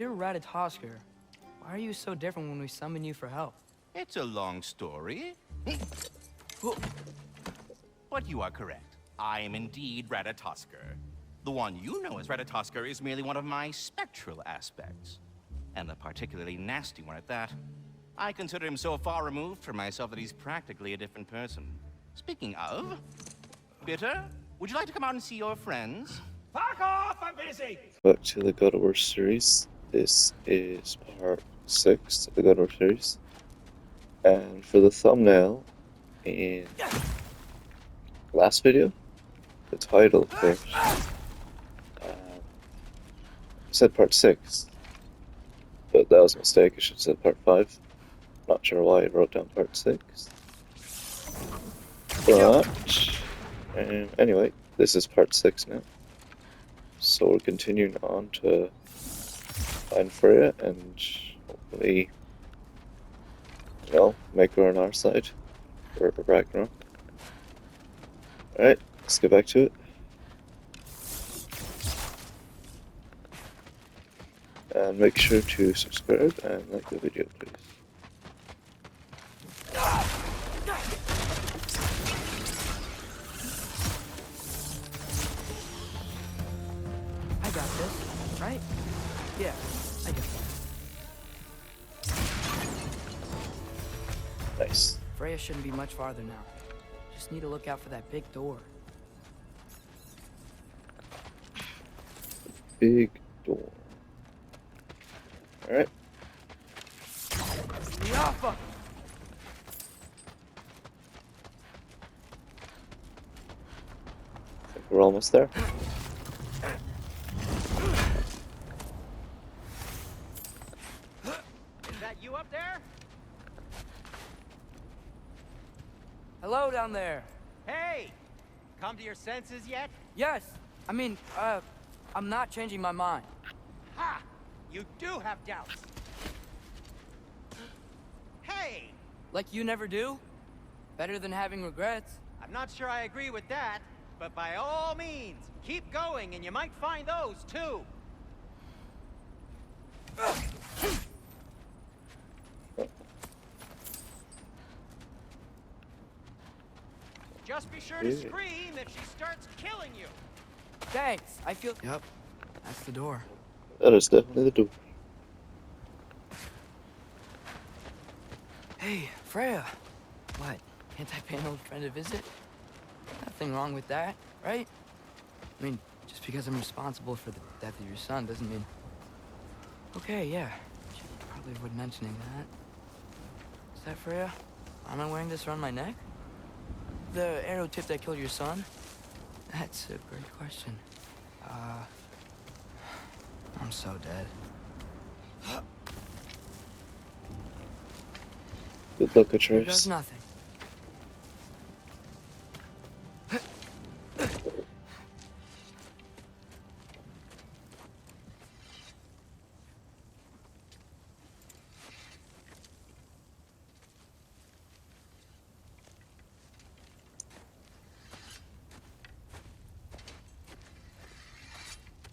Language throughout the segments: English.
you're Ratatosker, why are you so different when we summon you for help? It's a long story. But you are correct. I am indeed Ratatosker. The one you know as Ratatosker is merely one of my spectral aspects. And a particularly nasty one at that. I consider him so far removed from myself that he's practically a different person. Speaking of, Bitter, would you like to come out and see your friends? Fuck off! I'm busy! Back to the God of War series. This is part 6 of the God of War series. And for the thumbnail in last video, the title for it said part 6, but that was a mistake. I should have said part 5. Not sure why I wrote down part 6. But anyway, this is part 6 now. So we're continuing on to find Freya and hopefully, you know, make her on our side for Ragnarok. Alright, let's get back to it. And make sure to subscribe and like the video, please. I got this, right? Yeah, I got this. Nice. Freya shouldn't be much farther now. Just need to look out for that big door. Big door. Alright. Yafa! I think we're almost there. Is that you up there? Hello down there. Hey! Come to your senses yet? Yes, I mean, I'm not changing my mind. Ha! You do have doubts. Hey! Like you never do? Better than having regrets. I'm not sure I agree with that, but by all means, keep going and you might find those too. Just be sure to scream if she starts killing you. Thanks, I feel... Yep, that's the door. That is definitely the door. Hey, Freya. What, can't I pay an old friend a visit? Nothing wrong with that, right? I mean, just because I'm responsible for the death of your son doesn't mean... Okay, yeah. Should probably avoid mentioning that. Is that Freya? Am I wearing this around my neck? The arrow tip that killed your son? That's a great question. I'm so dead. Good luck, It does Atreus. nothing.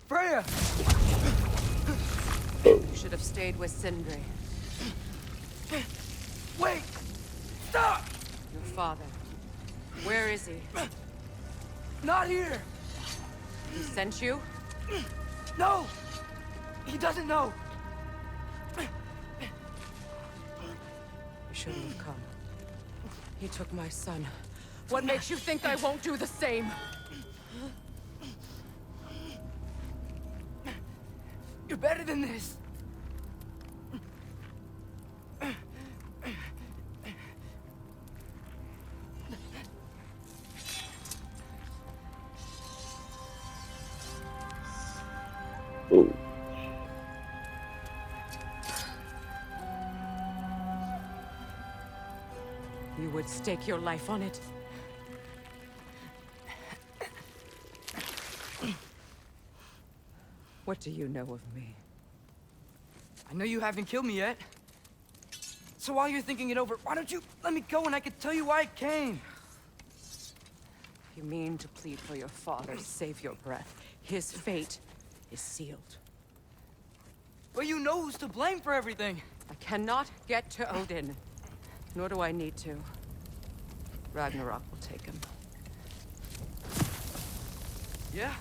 Freya! Oh, You should have stayed with Sindri. Wait! Stop! Your father. Where is he? Not here! He sent you? No! He doesn't know! You shouldn't have come. He took my son. What makes you think I won't do the same? You're better than this! oh. You would stake your life on it? What do you know of me? I know you haven't killed me yet. So while you're thinking it over, why don't you let me go and I can tell you why I came? You mean to plead for your father, save your breath. His fate is sealed. But you know who's to blame for everything. I cannot get to Odin. Nor do I need to. Ragnarok will take him. Yeah?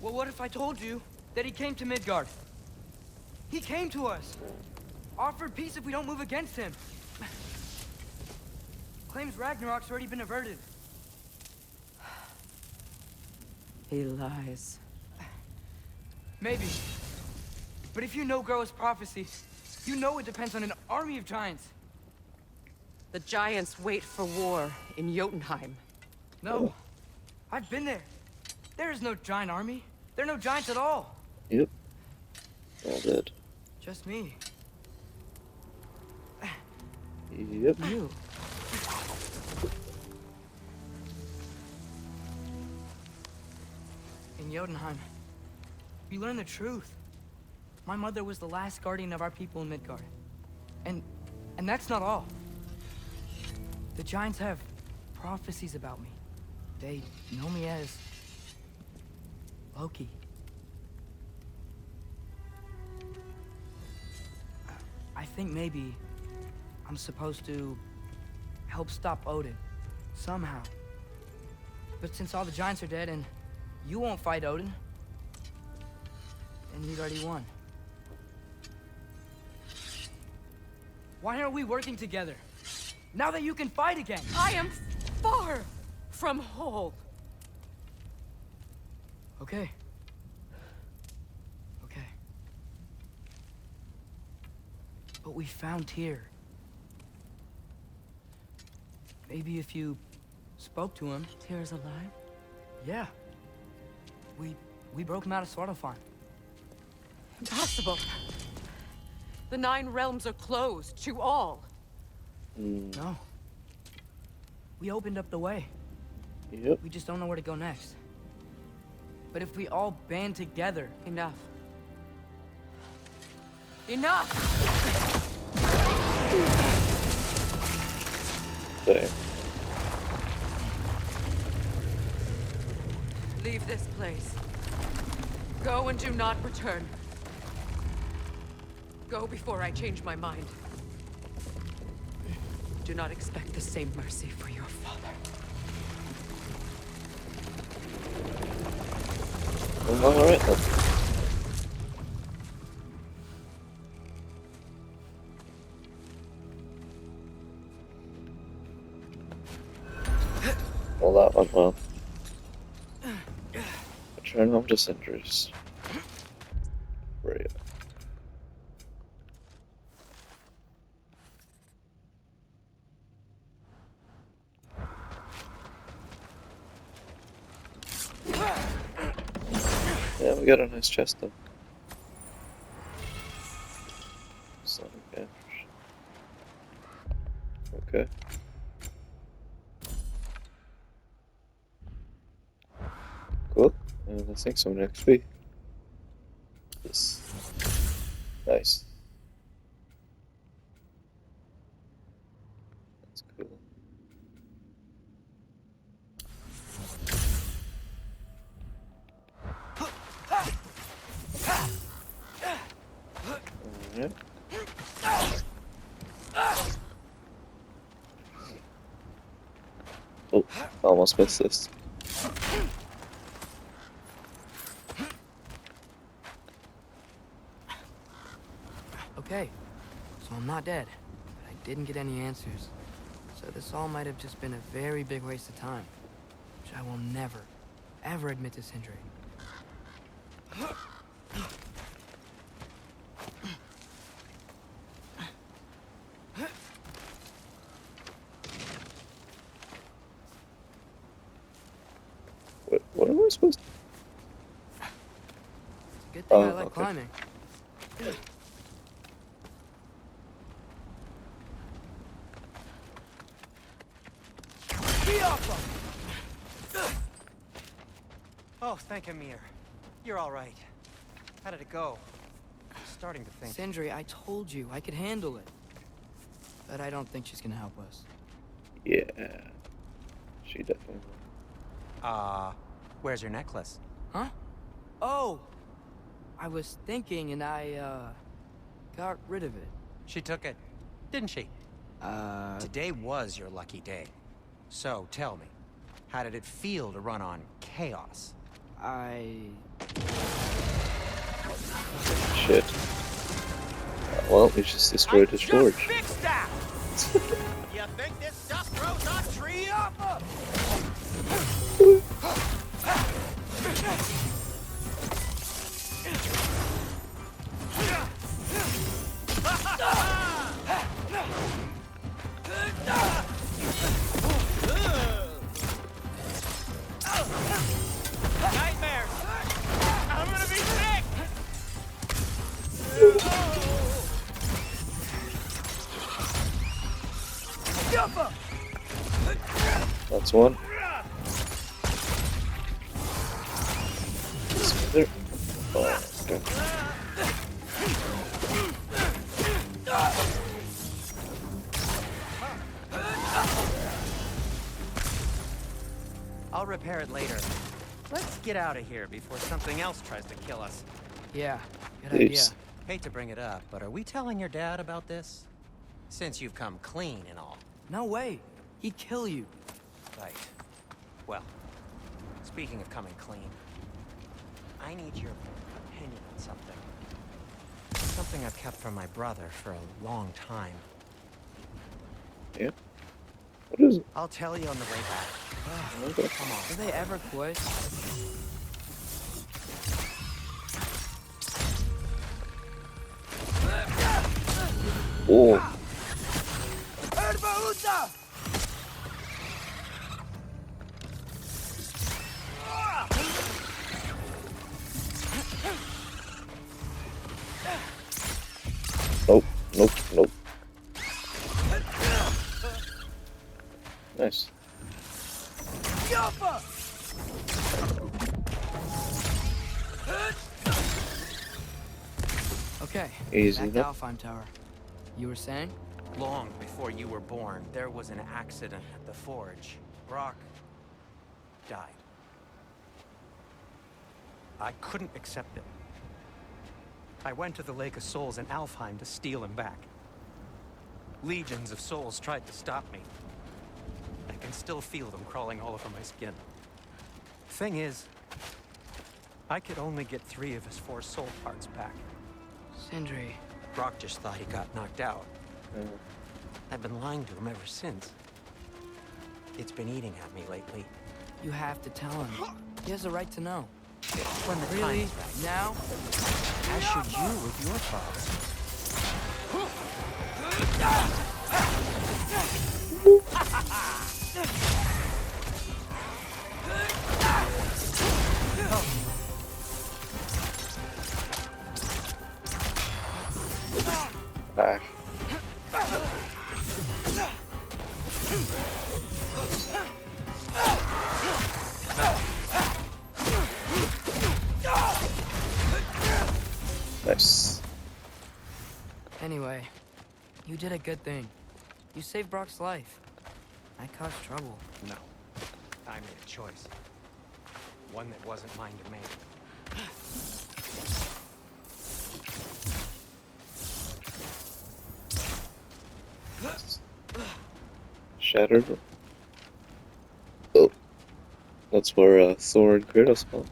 Well, what if I told you that he came to Midgard? He came to us. Offered peace if we don't move against him. Claims Ragnarok's already been averted. He lies. Maybe. But if you know Groa's prophecy, you know it depends on an army of giants. The giants wait for war in Jotunheim. No. I've been there. There is no giant army. There are no giants at all. Yep. All dead. Just me. Yep. You. In Jotunheim, we learn the truth. My mother was the last guardian of our people in Midgard. And that's not all. The giants have prophecies about me. They know me as Loki. I think maybe I'm supposed to help stop Odin, somehow. But since all the giants are dead and you won't fight Odin, then you've already won. Why aren't we working together? Now that you can fight again! I am far from whole. Okay. Okay. But we found Tyr. Maybe if you spoke to him. Tyr's alive? Yeah. We broke him out of Svartalfheim. Impossible. The 9 realms are closed to all. No. We opened up the way. Yep. We just don't know where to go next. But if we all band together... Enough. Enough! Damn. Leave this place. Go and do not return. Go before I change my mind. Do not expect the same mercy for your father. Well, all right then. Well, that went well. Return home to Sindri's. Right. Yeah, we got a nice chest though. Sonic Ash. Okay. Cool. And I think some XP. This. Nice. That's cool. Alright. Oh, almost missed this. Okay, so I'm not dead, but I didn't get any answers. So this all might have just been a very big waste of time, which I will never, ever admit to Sindri. What am I supposed to? Good thing I Oh, like okay. climbing. Oh, thank Amir. You're all right. How did it go? I'm starting to think. Sindri, I told you I could handle it. But I don't think she's gonna help us. Yeah. She definitely will. Where's your necklace? Huh? Oh! I was thinking and I, got rid of it. She took it, didn't she? Today was your lucky day. So, tell me, how did it feel to run on chaos? Shit. Well, we just destroyed his forge. Fixed that! You think this stuff grows on tree up? Nightmares! I'm gonna be sick! That's one. There. Oh, okay. I'll repair it later. Let's get out of here before something else tries to kill us. Yeah, good idea. Please. Hate to bring it up, but are we telling your dad about this? Since you've come clean and all. No way. He'd kill you. Right. Well, speaking of coming clean, I need your opinion on something. Something I've kept from my brother for a long time. Yeah. What is it? I'll tell you on the way back. Okay. Come on. Do they ever quit? Oh. Nope, nope, nope. Nice. Okay, Easy back to enough. ALFHEIM Tower. You were saying? Long before you were born, there was an accident at the forge. Brock died. I couldn't accept it. I went to the Lake of Souls in ALFHEIM to steal him back. Legions of souls tried to stop me. I can still feel them crawling all over my skin. Thing is, I could only get 3 of his 4 soul parts back. Sindri. Brock just thought he got knocked out. Uh, I've been lying to him ever since. It's been eating at me lately. You have to tell him. He has a right to know. When the time Really? is right. Now? As should you with your father. ah. Nice. Anyway, you did a good thing. You saved Brock's life. I caused trouble. No. I made a choice. One that wasn't mine to make. Shattered. Oh. That's where Thor and Kratos spawn.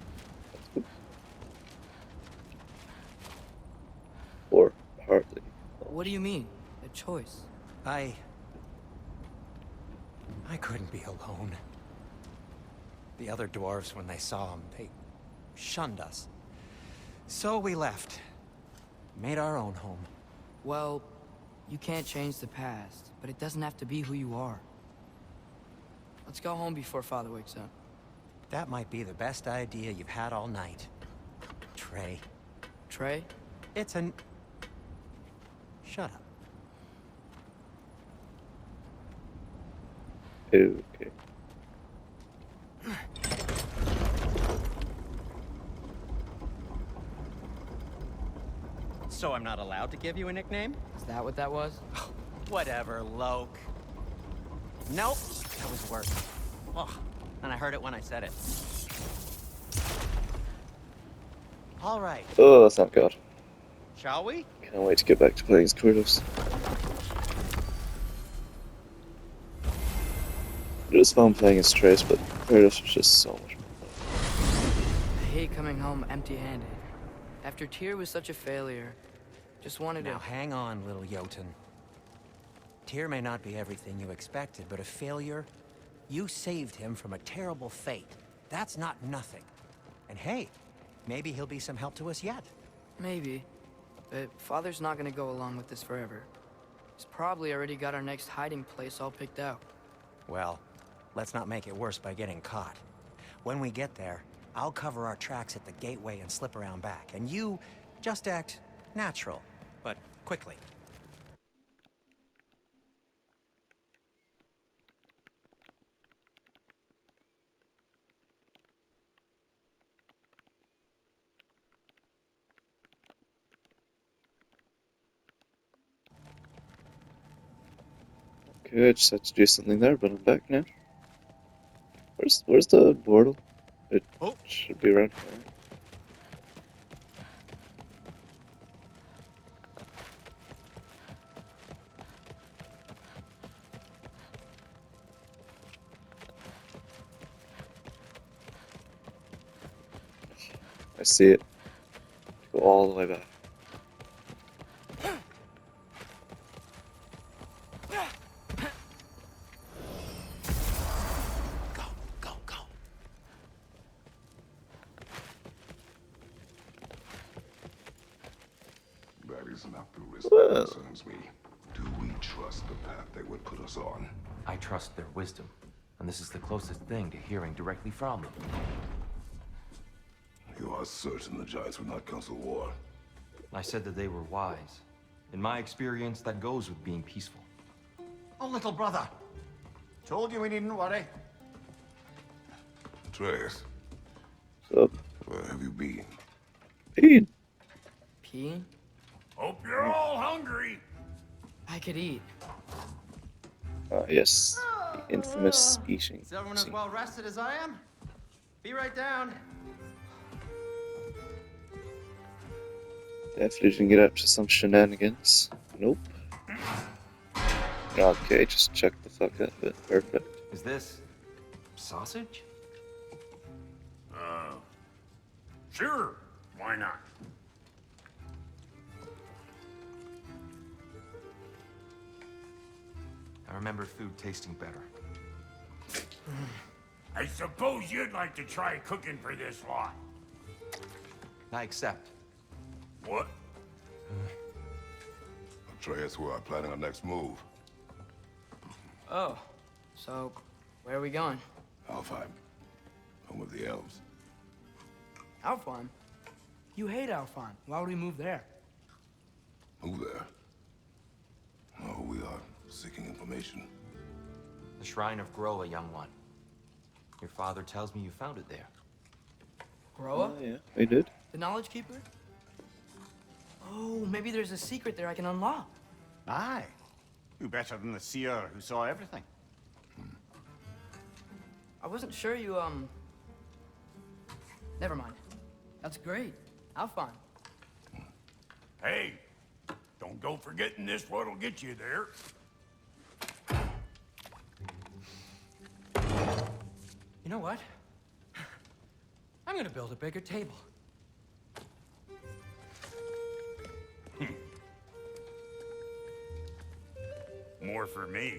Or partly. What do you mean? A choice? I couldn't be alone. The other dwarves, when they saw him, they shunned us. So we left. Made our own home. Well, you can't change the past, but it doesn't have to be who you are. Let's go home before Father wakes up. That might be the best idea you've had all night. Trey. Trey? It's an... Shut up. Okay. So I'm not allowed to give you a nickname? Is that what that was? Whatever, Loke. Nope, that was worse. Oh, and I heard it when I said it. All right. Oh, thank God. Shall we? Can't wait to get back to playing as Kratos. It was fun playing as Trace, but Kratos was just so much I hate coming home empty-handed. After Tyr was such a failure, just wanted Now to... hang on, little Jotun. Tyr may not be everything you expected, but a failure? You saved him from a terrible fate. That's not nothing. And hey, maybe he'll be some help to us yet. Maybe. But Father's not gonna go along with this forever. He's probably already got our next hiding place all picked out. Well, let's not make it worse by getting caught. When we get there, I'll cover our tracks at the gateway and slip around back. And you just act natural, but quickly. Okay, I just had to do something there, but I'm back now. Where's the portal? It should be around here. I see it. Go all the way back. Go, go, go. That is not the risk Well. that concerns me. Do we trust the path they would put us on? I trust their wisdom, and this is the closest thing to hearing directly from them. You are certain the Giants would not counsel war? I said that they were wise. In my experience, that goes with being peaceful. Oh, little brother. Told you we needn't worry. Atreus, So, where have you been? Pete. Peeing? Hope you're all hungry. I could eat. Yes. The infamous eating Is everyone as scene. well rested as I am? Be right down. Definitely didn't get up to some shenanigans. Nope. Okay, just check the fuck out of it. Perfect. Is this sausage? Sure. Why not? I remember food tasting better. I suppose you'd like to try cooking for this lot. I accept. What? Atreus, we are planning our next move. Oh, so where are we going? Alfheim, home of the elves. Alfheim? You hate Alfheim. Why would we move there? Move there. Oh, we are seeking information. The Shrine of Groa, young one. Your father tells me you found it there. Groa? Oh, yeah, we did. The Knowledge Keeper? Oh, maybe there's a secret there I can unlock. Aye. Who better than the seer who saw everything? I wasn't sure you, Never mind. That's great. Alfheim. Hey, don't go forgetting this what'll get you there. You know what? I'm gonna build a bigger table. More for me.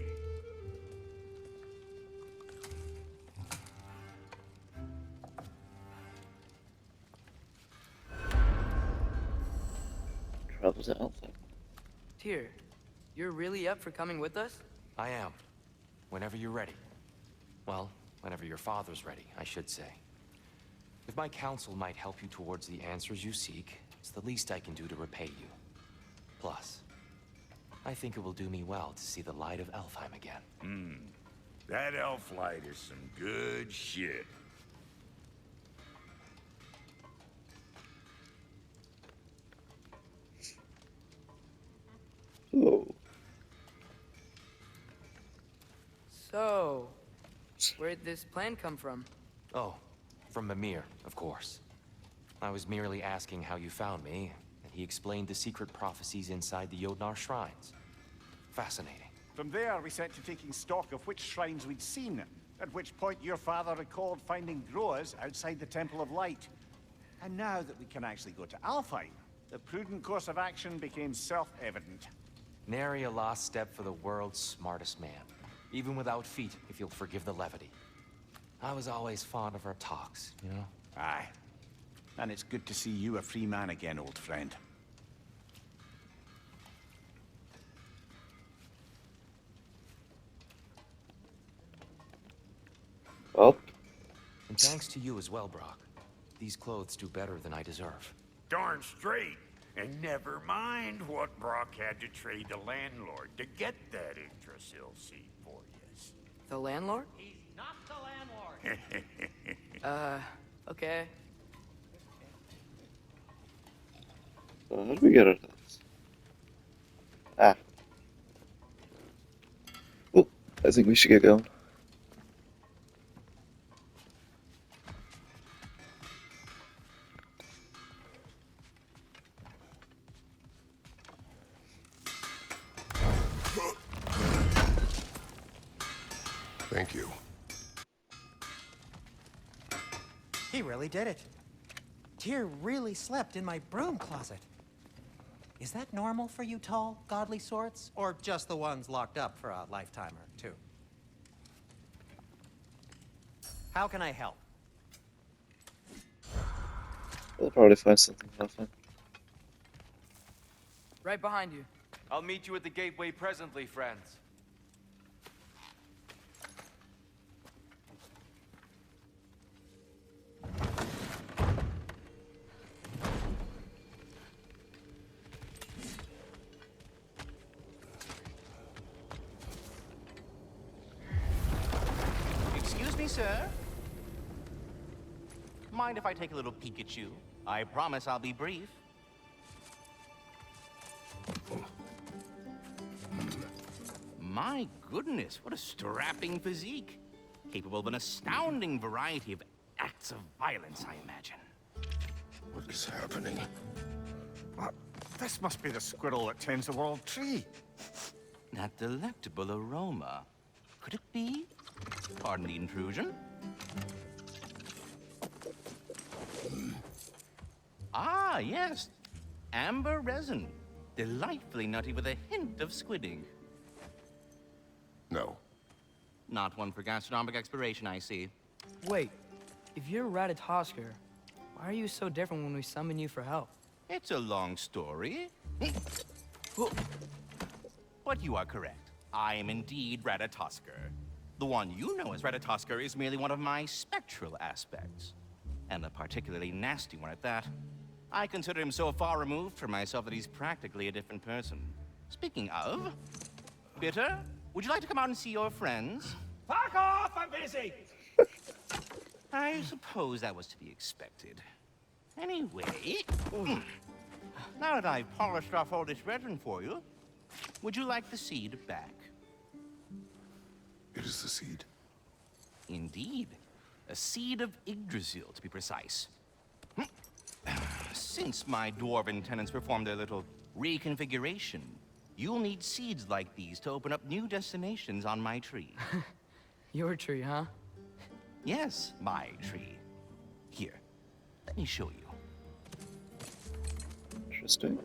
Travels to Alpha. Tyr, you're really up for coming with us? I am. Whenever you're ready. Well, whenever your father's ready, I should say. If my counsel might help you towards the answers you seek, it's the least I can do to repay you. Plus, I think it will do me well to see the light of Alfheim again. That elf light is some good shit. Oh. So, where'd this plan come from? Oh, from Mimir, of course. I was merely asking how you found me, and he explained the secret prophecies inside the Jotnar shrines. Fascinating. From there, we set to taking stock of which shrines we'd seen, at which point your father recalled finding growers outside the Temple of Light. And now that we can actually go to ALFHEIM, the prudent course of action became self-evident. Nary a lost step for the world's smartest man. Even without feet, if you'll forgive the levity. I was always fond of our talks, you know? Aye. And it's good to see you a free man again, old friend. Well, And thanks to you as well, Brock. These clothes do better than I deserve. Darn straight. And never mind what Brock had to trade the landlord to get that Yggdrasil seed for you. The landlord? He's not the landlord. Okay. so how do we get out of this? Ah. Oh, I think we should get going. Thank you. He really did it. Tyr really slept in my broom closet. Is that normal for you tall, godly sorts? Or just the ones locked up for a lifetime or two? How can I help? We'll probably find something helpful. Right behind you. I'll meet you at the gateway presently, friends. Excuse me, sir. Mind if I take a little peek at you? I promise I'll be brief. My goodness, what a strapping physique. Capable of an astounding variety of acts of violence, I imagine. What is happening? This must be the squirrel that tends the world tree. That delectable aroma. Could it be? Pardon the intrusion. Ah, yes. Amber resin. Delightfully nutty with a hint of squidding. No. Not one for gastronomic exploration, I see. Wait, if you're Ratatosker, why are you so different when we summon you for help? It's a long story. But you are correct. I am indeed Ratatosker. The one you know as Ratatosker is merely one of my spectral aspects. And a particularly nasty one at that. I consider him so far removed from myself that he's practically a different person. Speaking of, Bitter, would you like to come out and see your friends? Fuck off! I'm busy! I suppose that was to be expected. Anyway, now that I've polished off all this resin for you, would you like the seed back? It is the seed. Indeed. A seed of Yggdrasil, to be precise. Since my dwarven tenants performed their little reconfiguration, you'll need seeds like these to open up new destinations on my tree. Your tree, huh? Yes, my tree. Here, let me show you. Interesting.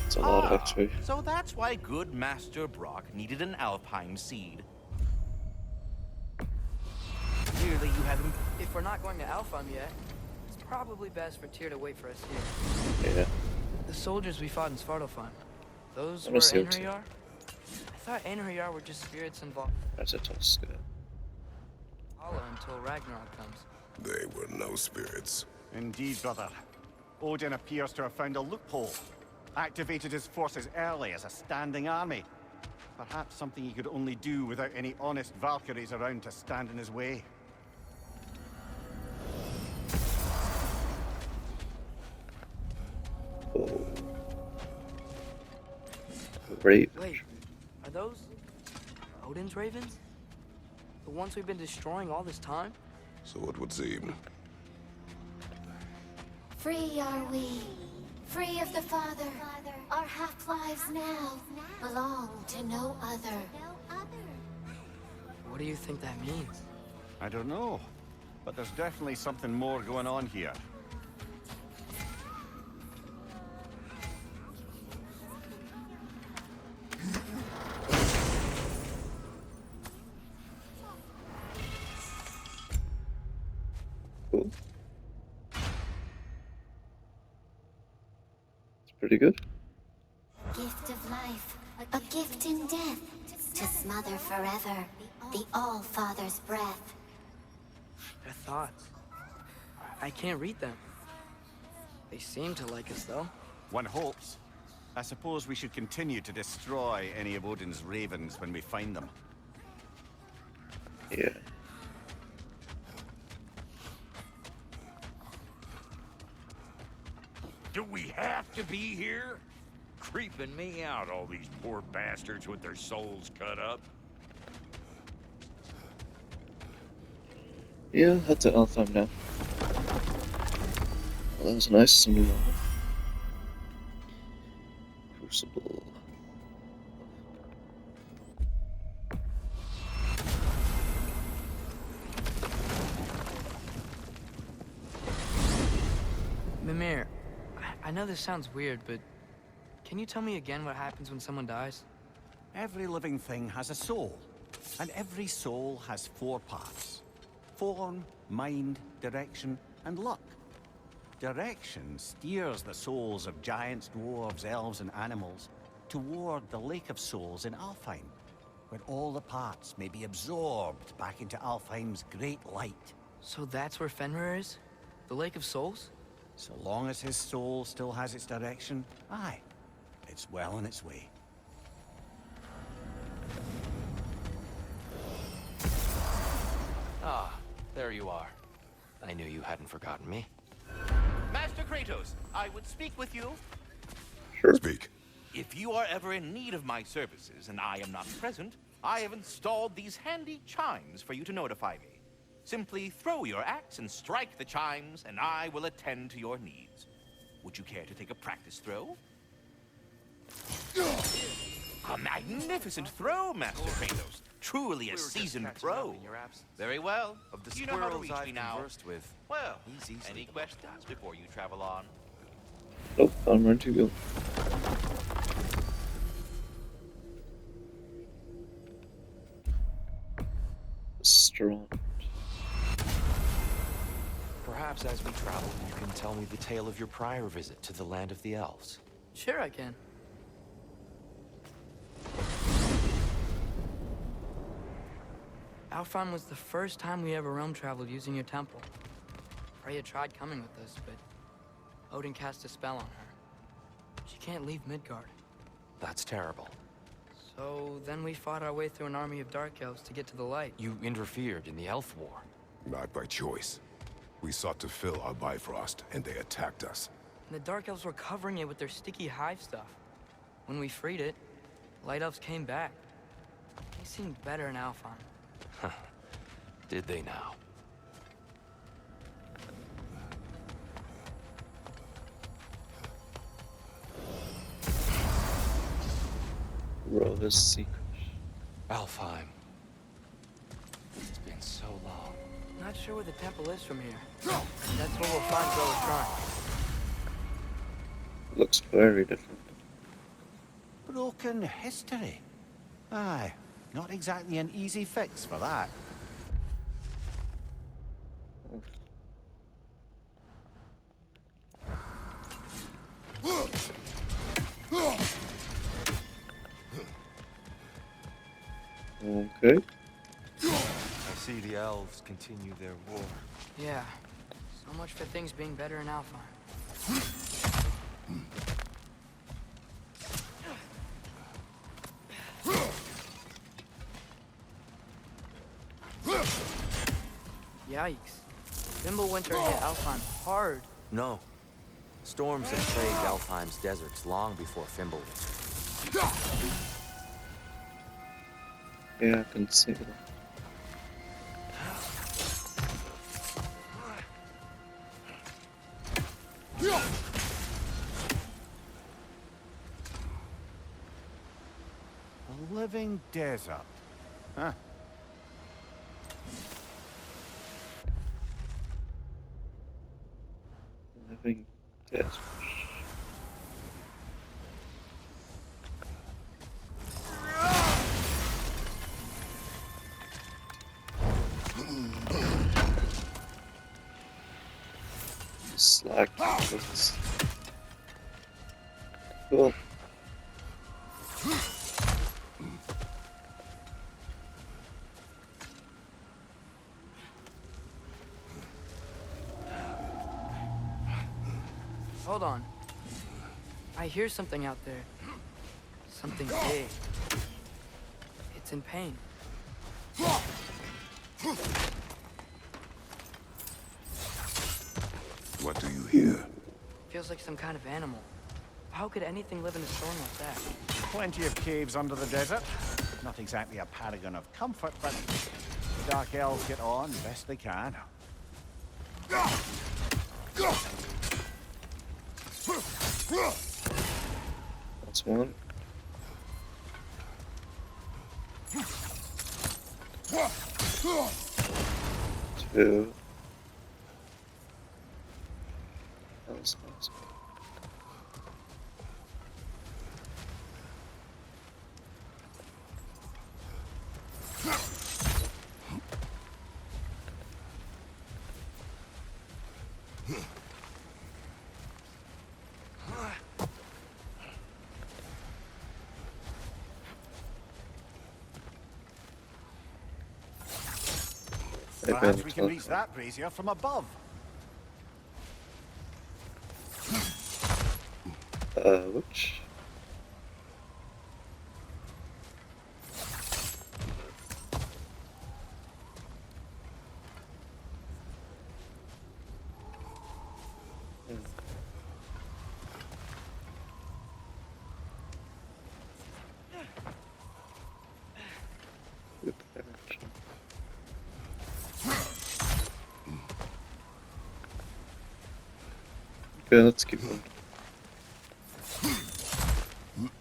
It's a lot, actually. So that's why good Master Brock needed an ALFHEIM seed. Clearly you haven't... If we're not going to ALFHEIM yet, it's probably best for Tyr to wait for us here. Yeah. The soldiers we fought in Svartalfheim, those I'm were assuming. Einherjar? I thought Einherjar were just spirits involved Ratatosker. Allah until Ragnarok comes. They were no spirits. Indeed, brother. Odin appears to have found a loophole. Activated his forces early as a standing army. Perhaps something he could only do without any honest Valkyries around to stand in his way. Oh. Raven. Wait, are those Odin's ravens? The ones we've been destroying all this time? So it would seem. Free are we, free of the Father. Our half-lives now belong to no other. What do you think that means? I don't know, but there's definitely something more going on here. Cool. It's pretty good. Gift of life, a gift in death, to smother forever the All-Father's breath. Their thoughts. I can't read them. They seem to like us, though. One hopes. I suppose we should continue to destroy any of Odin's ravens when we find them. Yeah. Do we have to be here? Creeping me out, all these poor bastards with their souls cut up. Yeah, head to ALFHEIM now. Well, that was nice. Some new armor. Crucible. Mimir, I know this sounds weird, but can you tell me again what happens when someone dies? Every living thing has a soul, and every soul has 4 parts. Form, mind, direction, and luck. Direction steers the souls of giants, dwarves, elves, and animals toward the Lake of Souls in ALFHEIM, where all the parts may be absorbed back into ALFHEIM's great light. So that's where Fenrir is? The Lake of Souls? So long as his soul still has its direction, aye, it's well on its way. Ah, there you are. I knew you hadn't forgotten me. Master Kratos, I would speak with you. Sure. Speak. If you are ever in need of my services and I am not present, I have installed these handy chimes for you to notify me. Simply throw your axe and strike the chimes, and I will attend to your needs. Would you care to take a practice throw? A magnificent throw, Master Kratos. Truly a seasoned pro. Very well. Of the You know how to squirrels reach I've me now. conversed with, Well, he's easily any the most questions valuable. before you travel on? Nope, I'm ready to go. Strong. Perhaps as we travel, you can tell me the tale of your prior visit to the land of the elves. Sure I can. ALFHEIM was the first time we ever realm traveled using your temple. Freya tried coming with us, but Odin cast a spell on her. She can't leave Midgard. That's terrible. So then we fought our way through an army of dark elves to get to the light. You interfered in the elf war. Not by choice. We sought to fill our Bifrost, and they attacked us. And the dark elves were covering it with their sticky hive stuff. When we freed it, light elves came back. They seemed better in ALFHEIM. Did they now? Rova's secret. ALFHEIM. It's been so long. Not sure where the temple is from here. That's where we'll find Zoa's shrine. Looks very different. Broken history. Aye, not exactly an easy fix for that. Okay. I see the elves continue their war. Yeah. So much for things being better in ALFHEIM. Yikes. Fimbulwinter hit ALFHEIM hard. No. Storms had plagued ALFHEIM's deserts long before Fimbulwinter. Yeah, I can see that. A living desert. Huh. Living desert. Slack. Cool. Hold on. I hear something out there. Something big. It's in pain. What do you hear? Feels like some kind of animal. How could anything live in a storm like that? Plenty of caves under the desert. Not exactly a paragon of comfort, but the Dark Elves get on best they can. That's one. Two. That was nice. Perhaps we can reach that brazier from above. Which? Good direction. Okay, let's keep going.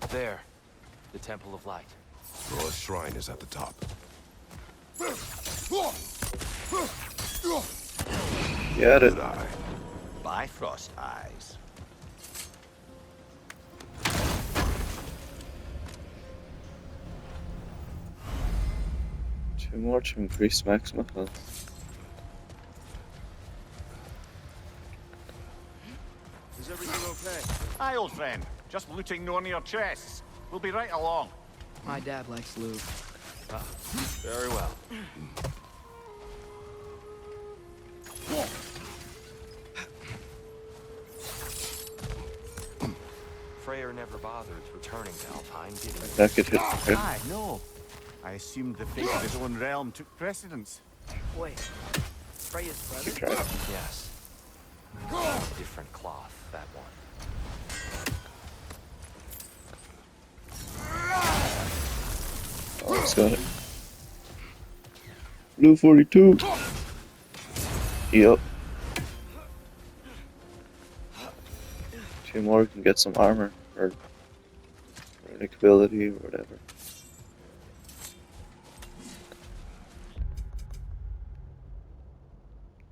There. The Temple of Light. Roa's shrine is at the top. Get it. Good eye. Bifrost eyes. Two more to increase maximum health. Is everything okay? Aye, old friend. Just looting no near chests. We'll be right along. My dad likes loot. Very well. Freyr never bothered returning to Alfheim, did he? That could hit the hip. Aye, no. I assumed the fate of his own realm took precedence. Wait. Freya's brother? Keep trying. Yes. Different cloth, that one. Almost got it. Blue 42. Yep. Two more can get some armor or runic ability or whatever.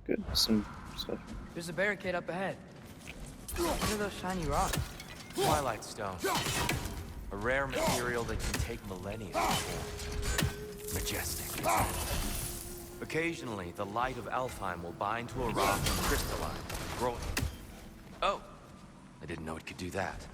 Good, some stuff. There's a barricade up ahead. What are those shiny rocks? Twilight Stone. A rare material that can take millennia to form. Majestic. Occasionally, the light of Alfheim will bind to a rock and crystalline, growing. Oh! I didn't know it could do that.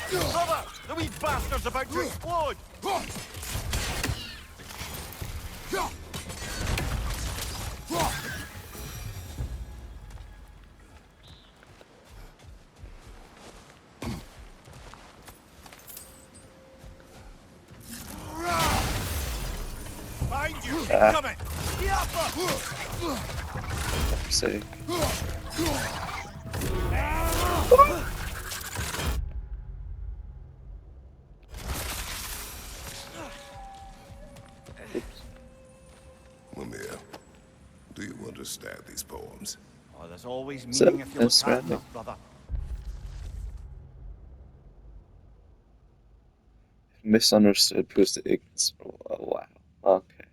Brother! The wee bastard's about to explode! Behind you! Coming! Say. Mimir, do you understand these poems? Oh, there's always So, meaning if you look that's hard right. enough, brother. Misunderstood proves the ignorance. Oh, wow. Okay.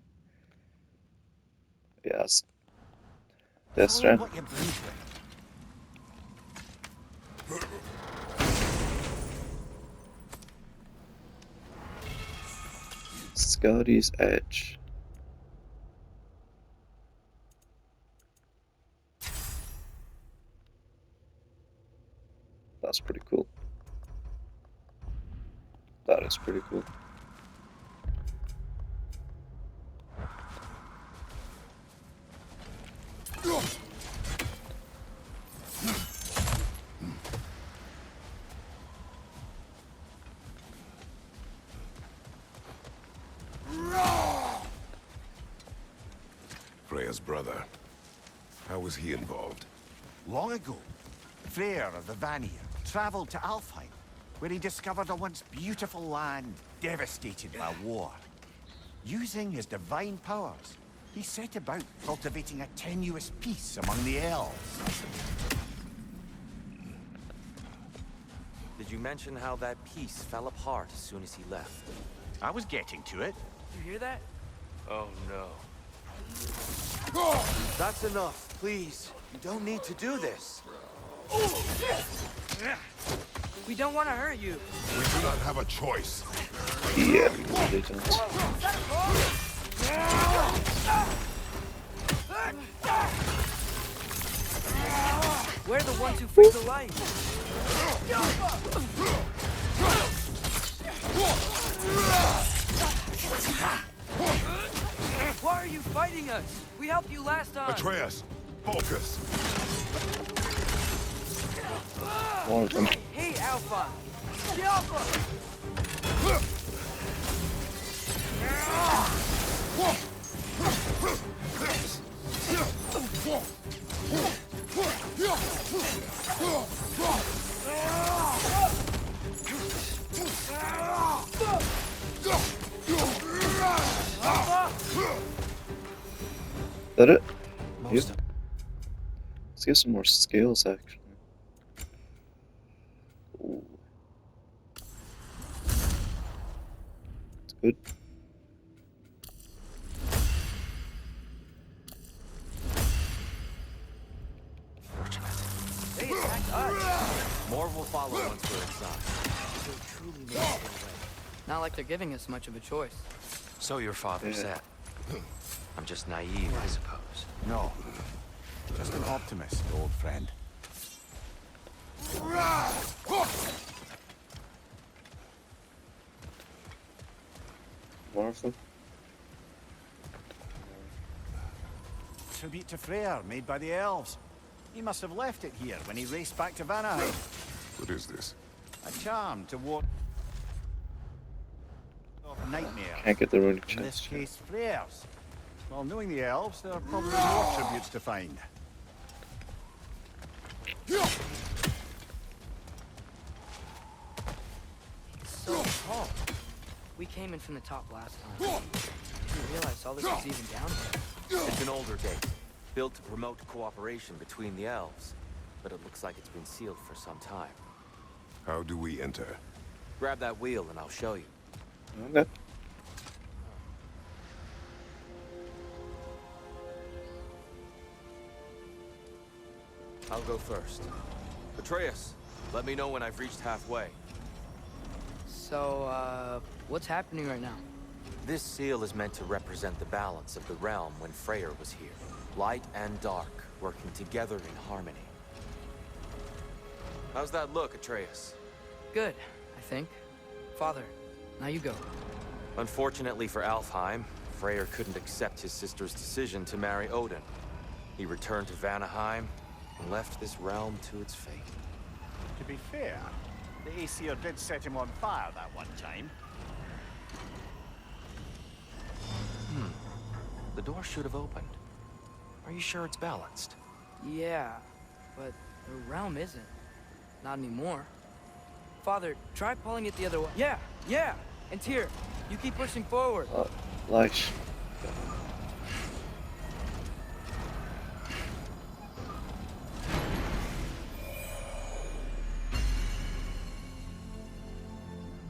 Yes. Death Follow Stranding. what you believe in. Scotty's Edge. That's pretty cool. That is pretty cool. Freya's brother. How was he involved? Long ago, Freyr of the Vanir traveled to Alfheim, where he discovered a once beautiful land devastated by war. Using his divine powers, he set about cultivating a tenuous peace among the elves. Did you mention how that piece fell apart as soon as he left? I was getting to it. You hear that? Oh no. That's enough, please. You don't need to do this. We don't want to hurt you. We do not have a choice. Yeah, we really don't. We're the ones who freed the light. Why are you fighting us? We helped you last time. Atreus, focus. One of them. Hey, Alpha. The Alpha. That it? Most Yep. Let's get some more skills, actually. Ooh. It's good. They attacked us. More will follow once we're inside. They truly made it their way. Not like they're giving us much of a choice. So your father Yeah. said. I'm just naive, I suppose. No, just an optimist, old friend. Martha? Tribute to Freyr, made by the elves. He must have left it here when he raced back to Vanaheim. What is this? A charm to ward off nightmares. Can't get the runic In this chest. case, Freyr's. Well, knowing the elves, there are probably more tributes to find. So tall. We came in from the top last time. Didn't realize all this was even down here. It's an older date, built to promote cooperation between the elves. But it looks like it's been sealed for some time. How do we enter? Grab that wheel and I'll show you. Okay. I'll go first. Atreus, let me know when I've reached halfway. So, what's happening right now? This seal is meant to represent the balance of the realm when Freyr was here. Light and dark, working together in harmony. How's that look, Atreus? Good, I think. Father, now you go. Unfortunately for Alfheim, Freyr couldn't accept his sister's decision to marry Odin. He returned to Vanaheim and left this realm to its fate. To be fair, the Aesir did set him on fire that one time. The door should have opened. Are you sure it's balanced? Yeah, but the realm isn't. Not anymore. Father, try pulling it the other way. Yeah, yeah. And Tyr, you keep pushing forward. Light.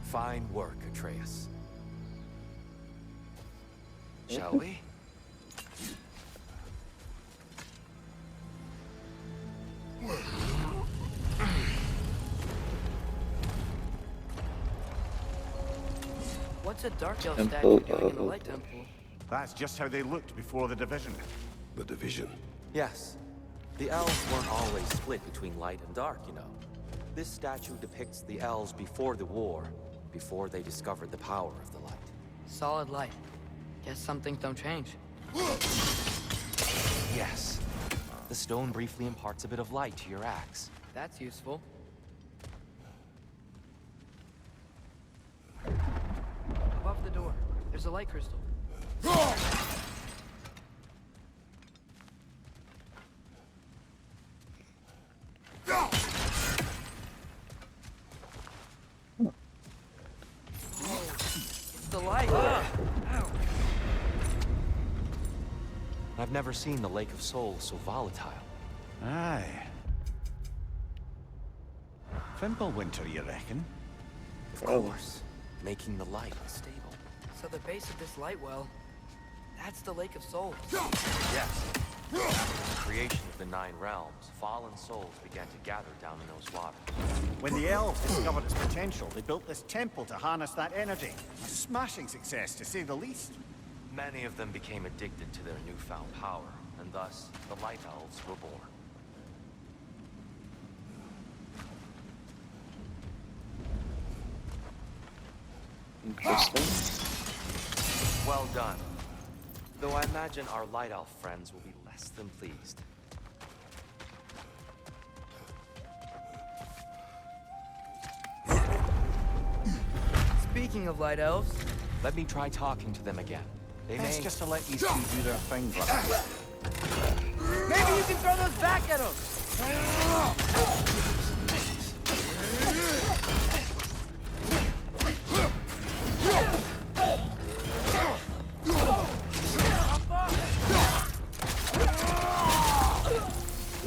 Fine work, Atreus. Shall we? What's a dark elf Temple statue doing in the of- light temple? That's just how they looked before the division. The division. Yes. The elves weren't always split between light and dark, you know. This statue depicts the elves before the war, before they discovered the power of the light. Solid light. Guess some things don't change. Yes. The stone briefly imparts a bit of light to your axe. That's useful. Above the door, there's a light crystal. It's the light. I've never seen the Lake of Souls so volatile. Aye. Fimbulwinter, you reckon? Of course, making the light unstable. So the base of this light well, that's the Lake of Souls. Yes. After the creation of the Nine Realms, fallen souls began to gather down in those waters. When the elves discovered its potential, they built this temple to harness that energy. A smashing success, to say the least. Many of them became addicted to their newfound power, and thus, the Light Elves were born. Interesting. Well done. Though I imagine our Light Elf friends will be less than pleased. Speaking of light elves, Let me try talking to them again. They It's may... just to let these two do their thing, brother. maybe you can throw those back at them.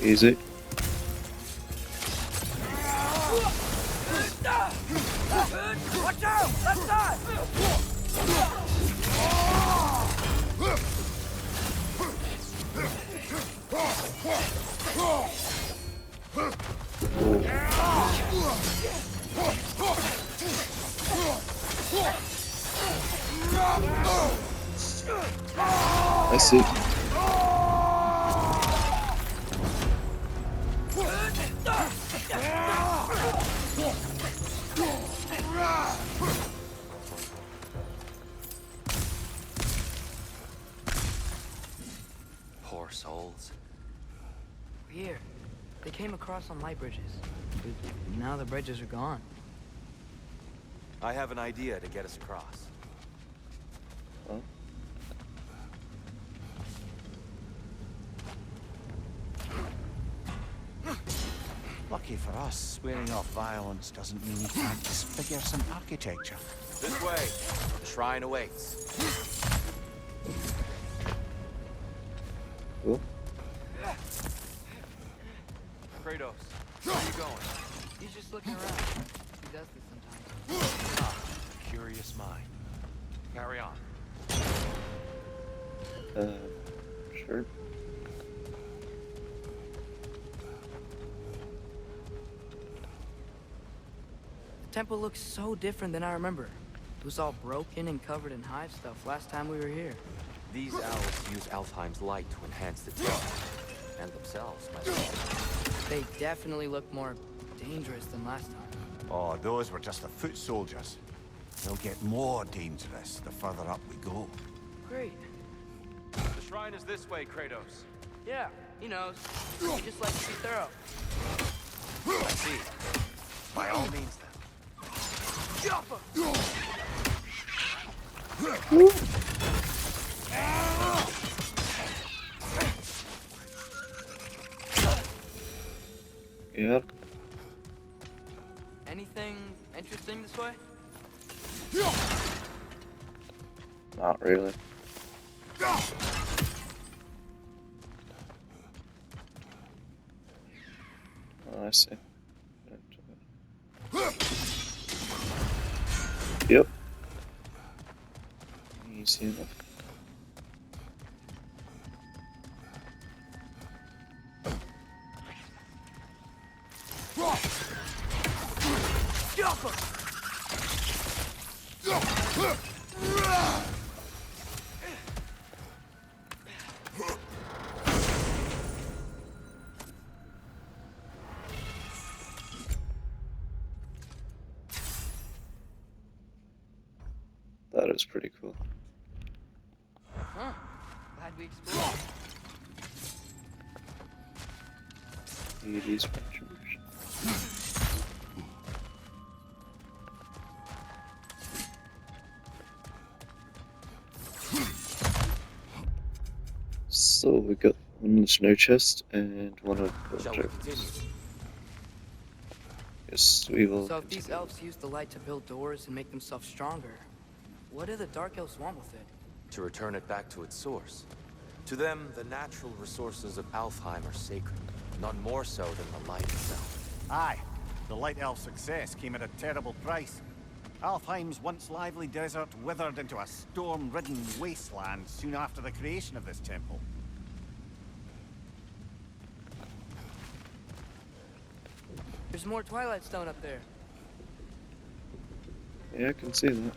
Easy. Watch out! Left side! I see. Poor souls. Here, they came across on light bridges. But now the bridges are gone. I have an idea to get us across. Huh? Lucky for us, swearing off violence doesn't mean you can't disfigure some architecture. This way. The shrine awaits. Cool. Kratos, where are you going? He's just looking around. He does this sometimes. Ah, curious mind. Carry on. Sure. The temple looks so different than I remember. It was all broken and covered in hive stuff last time we were here. These elves use ALFHEIM's light to enhance the temple. And themselves, my lord. They definitely look more dangerous than last time. Oh, those were just the foot soldiers. They'll get more dangerous the further up we go. Great. The shrine is this way, Kratos. Yeah, he knows. He just likes to be thorough. I see. By all means, then. Yep. Not really. Oh, I see. Yep. Easy enough. That is pretty cool. Huh. Glad we explored. 80s pictures. So we got one in the snow chest and one of the Shall we continue? Yes, we will. So if these continue. elves use the light to build doors and make themselves stronger, what do the Dark Elves want with it? To return it back to its source. To them, the natural resources of ALFHEIM are sacred, none more so than the light itself. Aye, the Light Elf success came at a terrible price. Alfheim's once lively desert withered into a storm-ridden wasteland soon after the creation of this temple. There's more Twilight Stone up there. Yeah, I can see that.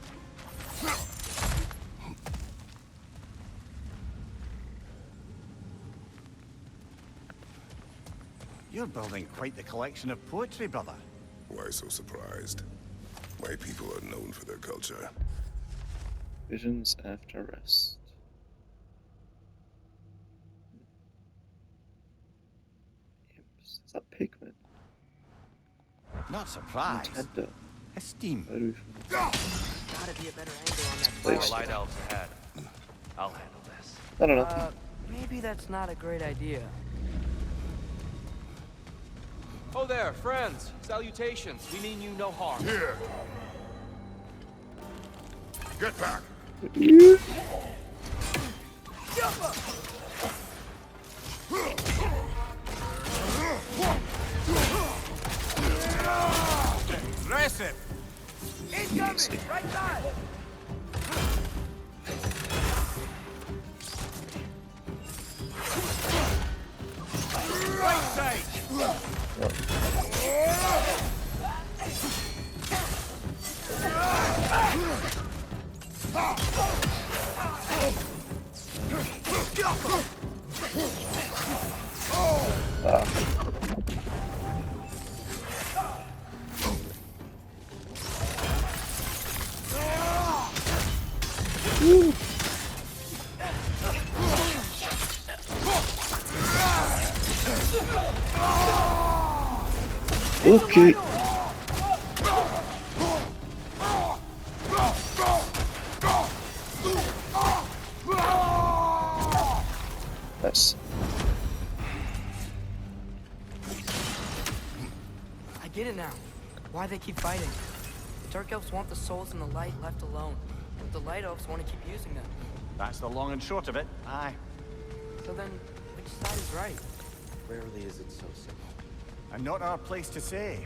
You're building quite the collection of poetry, brother. Why so surprised? My people are known for their culture. Visions after rest. Is that Pigman? Not surprised. Nintendo. Esteem. Where do we find Gotta be a better angle on that Place. More Twilight light elves ahead. I'll handle this. I don't know. Maybe that's not a great idea. Oh there, friends. Salutations. We mean you no harm. Here! Get back! Impressive! Incoming! Right side! Right side! Okay. Nice. I get it now. Why they keep fighting. The Dark Elves want the souls and the light left alone. But the Light Elves want to keep using them. That's the long and short of it. Aye. So then, which side is right? Rarely is it so simple. And not our place to say.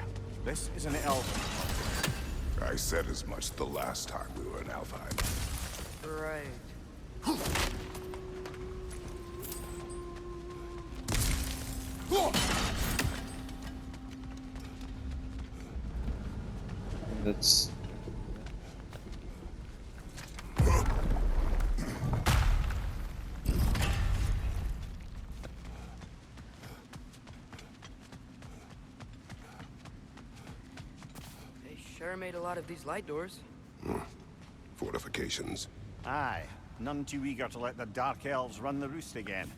This is an elf. I said as much the last time we were in ALFHEIM. Right. That's They sure made a lot of these light doors. Fortifications. Aye. None too eager to let the Dark Elves run the roost again.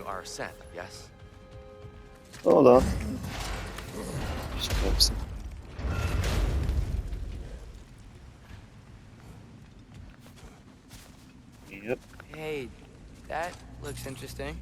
our ascent, yes? Hold on. Just focusing. Yep. Hey, that looks interesting.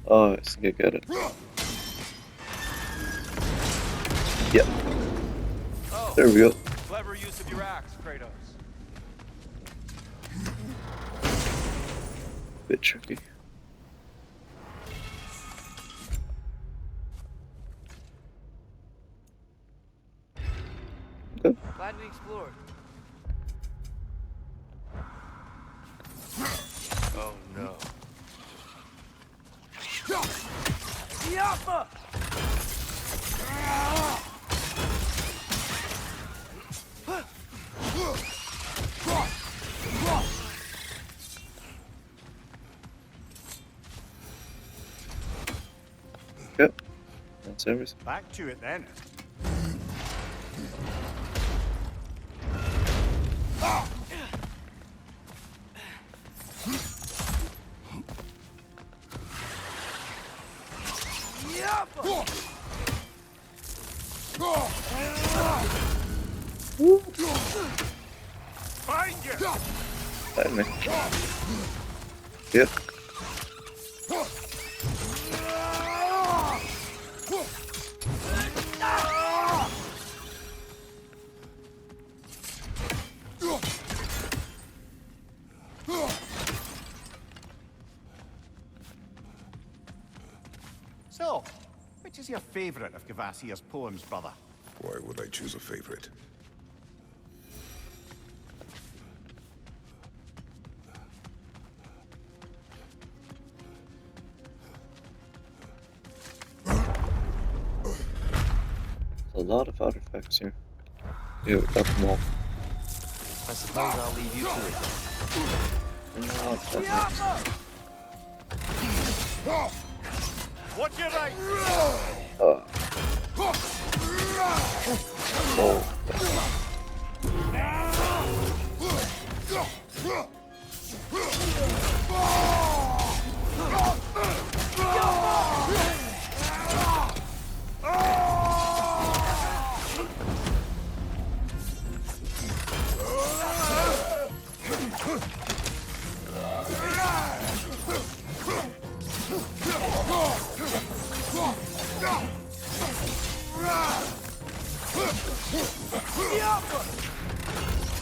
Oh, I think I got it. Yep. Oh, There we go. clever use of your axe, Kratos. Bit tricky. Okay. Glad we explored. Oh no. Yappa! Yep. That's everything. Back to it then. Find you! Find me. Yep. So, which is your favourite of Kvasir's poems, brother? Why would I choose a favorite? A lot of artifacts here. Yeah, we got them all. I suppose I'll leave you to it. No, definitely. What's your right? Oh.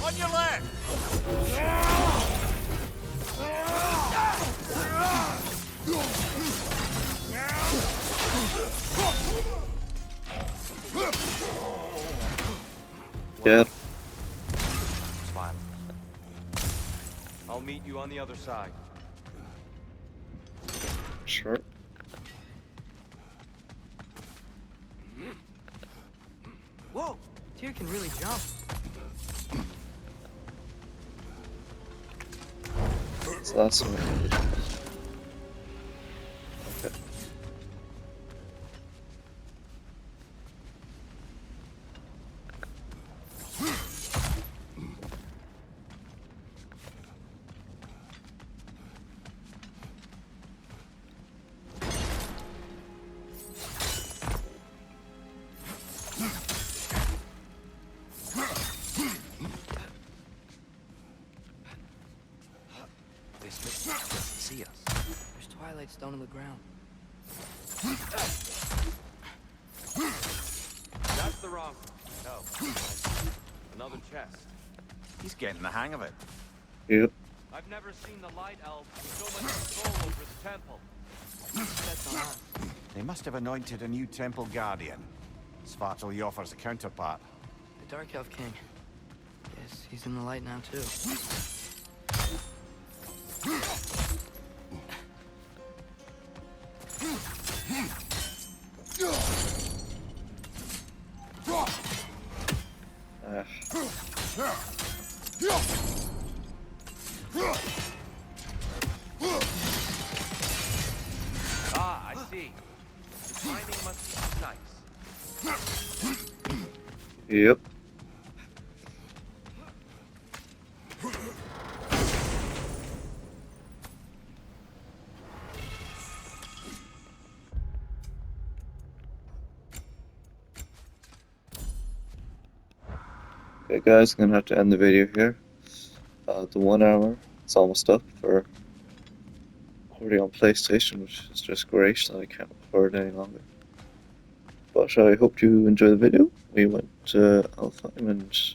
On your left! Yeah. Smile. I'll meet you on the other side. Sure. Whoa! Tyr can really jump. So that's what I did. Okay. This doesn't see us. There's twilight stone on the ground. That's the wrong. No. Another chest. He's getting the hang of it. Yep. I've never seen the Light Elves with so much control over the temple. That's on us. They must have anointed a new temple guardian. Svartalfheim offers a counterpart. The Dark Elf King. Guess he's in the light now, too. Ah, I see. The timing must be nice. Yep. Okay guys, I'm gonna have to end the video here. The 1 hour, it's almost up for recording on PlayStation, which is just great, so I can't record any longer. But I hope you enjoyed the video. We went to ALFHEIM and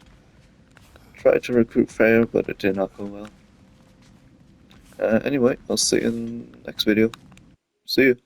tried to recruit Freya, but it did not go well. Anyway, I'll see you in the next video. See you.